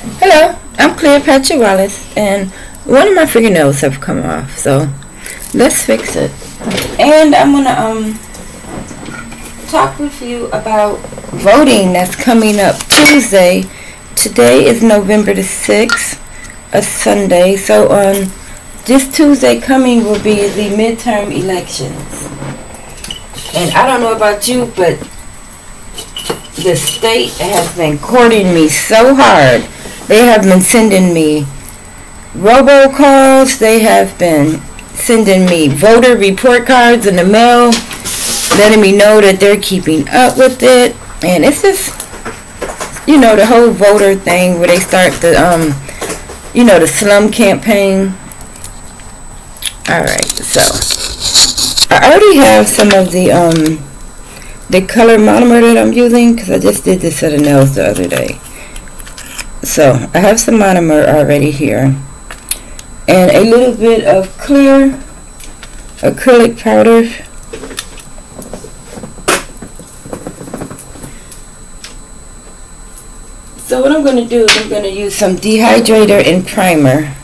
Hello, I'm Cleopatra Wallace, and one of my fingernails have come off, so let's fix it. And I'm gonna talk with you about voting that's coming up Tuesday. Today is November the 6th, a Sunday, so on this Tuesday coming will be the midterm elections. And I don't know about you, but the state has been courting me so hard. They have been sending me robocalls. They have been sending me voter report cards in the mail, letting me know that they're keeping up with it. And it's just, the whole voter thing where they start the, the slum campaign. Alright, so I already have some of the color monomer that I'm using because I just did this set of nails the other day. So I have some monomer already here and a little bit of clear acrylic powder. So what I'm going to do is I'm going to use some dehydrator and primer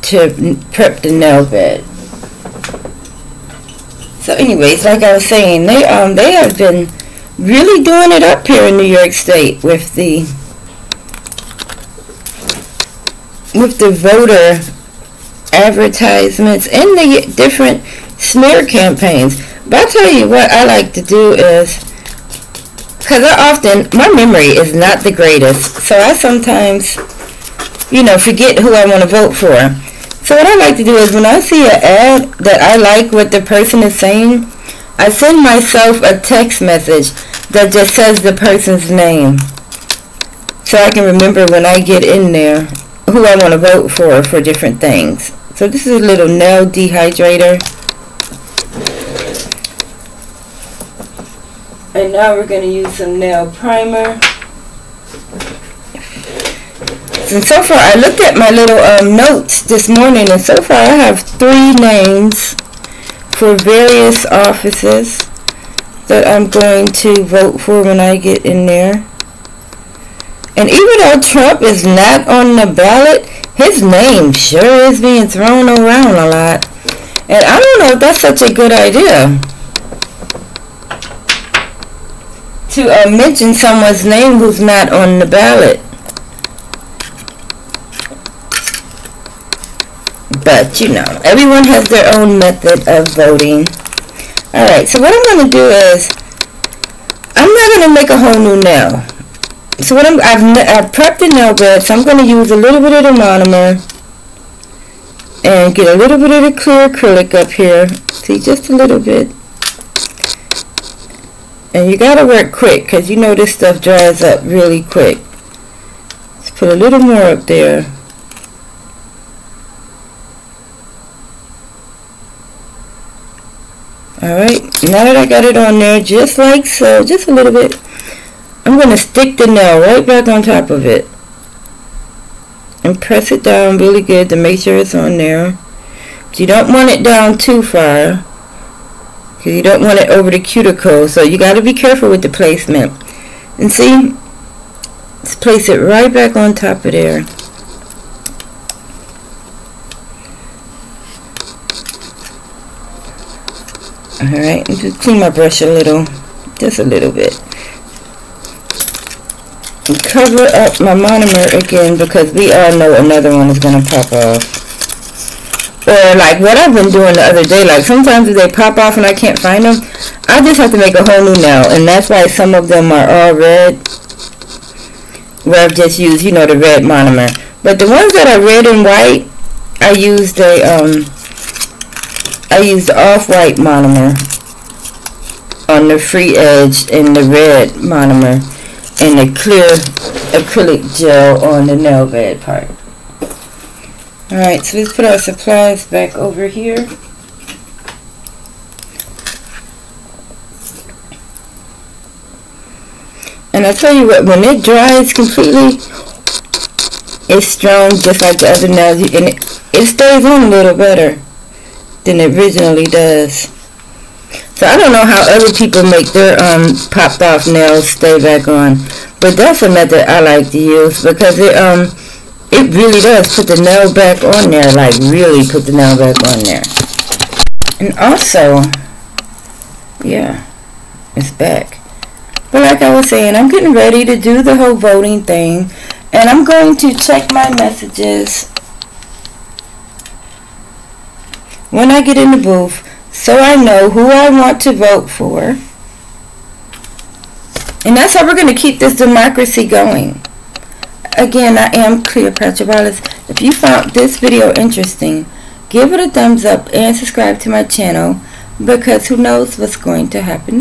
to prep the nail bed. So anyways, like I was saying, they have been really doing it up here in New York State with the voter advertisements and the different smear campaigns. But I'll tell you what I like to do is, because my memory is not the greatest, so I sometimes, forget who I want to vote for. So what I like to do is when I see an ad that I like what the person is saying, I send myself a text message that just says the person's name, so I can remember when I get in there who I want to vote for different things. So this is a little nail dehydrator. And now we're going to use some nail primer. And so far, I looked at my little notes this morning, and so far I have 3 names for various offices that I'm going to vote for when I get in there. And even though Trump is not on the ballot, his name sure is being thrown around a lot. And I don't know if that's such a good idea to mention someone's name who's not on the ballot. But, everyone has their own method of voting. Alright, so what I'm going to do is, I'm not going to make a whole new nail. So what I've prepped the nail bed, so I'm going to use a little bit of the monomer and get a little bit of the clear acrylic up here. See, just a little bit. And you got to work quick because this stuff dries up really quick. Let's put a little more up there. Alright, now that I got it on there just like so, just a little bit, I'm going to stick the nail right back on top of it and press it down really good to make sure it's on there. But you don't want it down too far because you don't want it over the cuticle, so you got to be careful with the placement. And see, let's place it right back on top of there. Alright, and just clean my brush a little, just a little bit. And cover up my monomer again because we all know another one is going to pop off. Or like what I've been doing the other day, like sometimes if they pop off and I can't find them, I just have to make a whole new nail. And that's why some of them are all red, where I've just used, the red monomer. But the ones that are red and white, I used off-white monomer on the free edge and the red monomer and the clear acrylic gel on the nail bed part. Alright, so let's put our supplies back over here. And I tell you what, when it dries completely, it's strong just like the other nails, and it stays on a little better than it originally does. So I don't know how other people make their popped off nails stay back on, but that's a method I like to use because it really does put the nail back on there, like really put the nail back on there. And also, yeah, it's back. But like I was saying, I'm getting ready to do the whole voting thing, and I'm going to check my messages when I get in the booth so I know who I want to vote for. And that's how we're going to keep this democracy going. Again, I am Cleopatra Wallace. If you found this video interesting, give it a thumbs up and subscribe to my channel, because who knows what's going to happen.